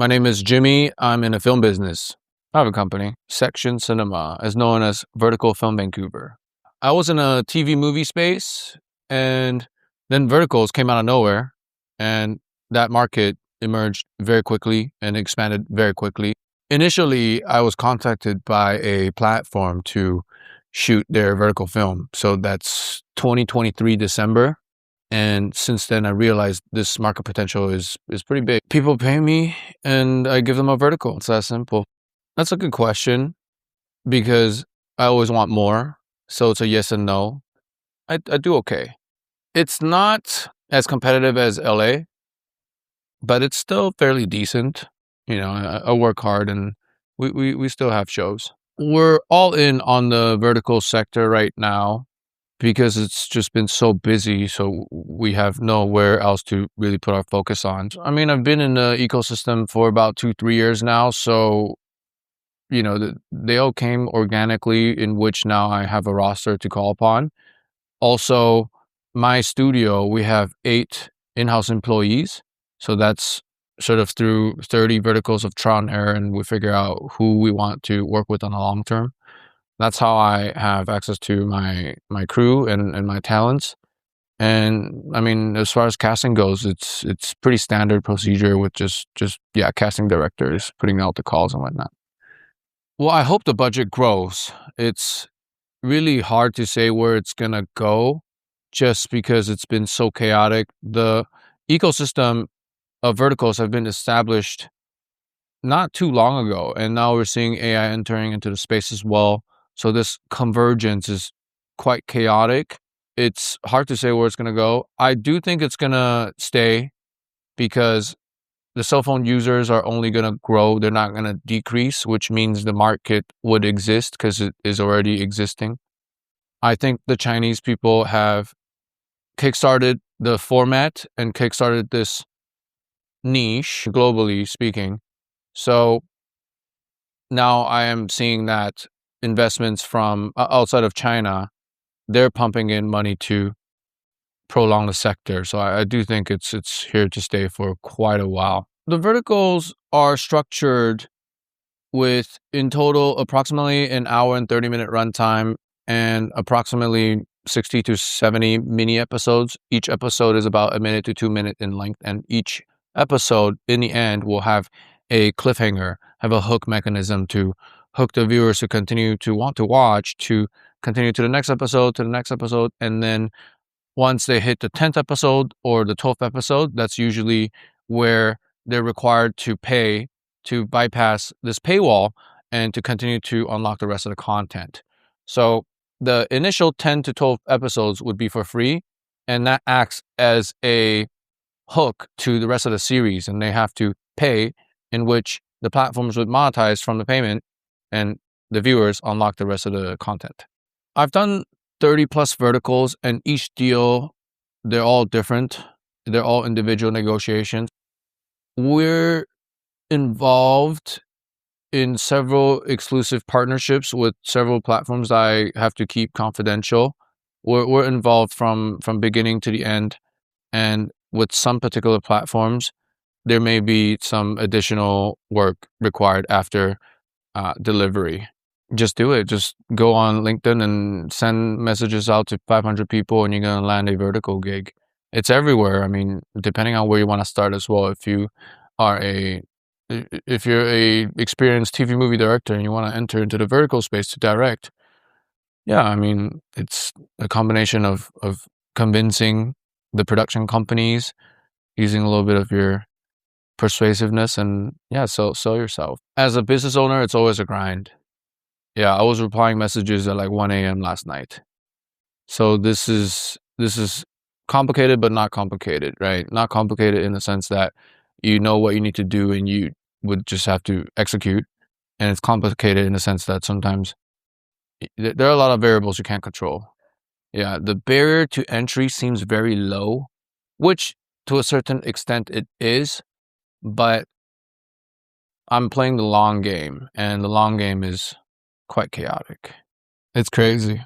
My name is Jimmy. I'm in a film business. I have a company, Section Cinema, as known as Vertical Film Vancouver. I was in a TV movie space, and then verticals came out of nowhere, and that market emerged very quickly and expanded very quickly. Initially, I was contacted by a platform to shoot their vertical film. So that's 2023 December. And since then, I realized this market potential is pretty big. People pay me and I give them a vertical. It's that simple. That's a good question because I always want more. So it's a yes and no. I do okay. It's not as competitive as LA, but it's still fairly decent. I work hard and we still have shows. We're all in on the vertical sector right now because it's just been so busy. So we have nowhere else to really put our focus on. I mean, I've been in the ecosystem for about 2-3 years now. So, they all came organically, in which now I have a roster to call upon. Also, my studio, we have 8 in-house employees. So that's sort of through 30 verticals of trial and error, and we figure out who we want to work with on the long term. That's how I have access to my crew and my talents. And I mean, as far as casting goes, it's pretty standard procedure with just casting directors putting out the calls and whatnot. Well, I hope the budget grows. It's really hard to say where it's gonna go just because it's been so chaotic. The ecosystem of verticals have been established not too long ago, and now we're seeing AI entering into the space as well. So this convergence is quite chaotic. It's hard to say where it's going to go. I do think it's going to stay because the cell phone users are only going to grow. They're not going to decrease, which means the market would exist because it is already existing. I think the Chinese people have kickstarted the format and kickstarted this niche, globally speaking. So now I am seeing that investments from outside of China, they're pumping in money to prolong the sector. So I do think it's here to stay for quite a while. The verticals are structured with, in total, approximately an hour and 30-minute runtime and approximately 60 to 70 mini episodes. Each episode is about 1 minute to 2 minutes in length, and each episode in the end will have a cliffhanger, have a hook mechanism to hook the viewers to continue to want to watch, to continue to the next episode, and then once they hit the 10th episode or the 12th episode, that's usually where they're required to pay to bypass this paywall and to continue to unlock the rest of the content. So the initial 10 to 12 episodes would be for free, and that acts as a hook to the rest of the series, and they have to pay, in which the platforms would monetize from the payment and the viewers unlock the rest of the content. I've done 30 plus verticals, and each deal, they're all different. They're all individual negotiations. We're involved in several exclusive partnerships with several platforms that I have to keep confidential. We're involved from beginning to the end, and with some particular platforms, there may be some additional work required after delivery. Just do it. Just go on LinkedIn and send messages out to 500 people, and you're going to land a vertical gig. It's everywhere. I mean, depending on where you want to start as well. If you're a experienced TV movie director and you want to enter into the vertical space to direct, I mean, it's a combination of convincing the production companies, using a little bit of your persuasiveness, and sell yourself. As a business owner, it's always a grind. I was replying messages at like 1 a.m. last night. So this is complicated, but not complicated, right? Not complicated in the sense that you know what you need to do and you would just have to execute. And it's complicated in the sense that sometimes there are a lot of variables you can't control. The barrier to entry seems very low, which to a certain extent it is, but I'm playing the long game, and the long game is quite chaotic. It's crazy.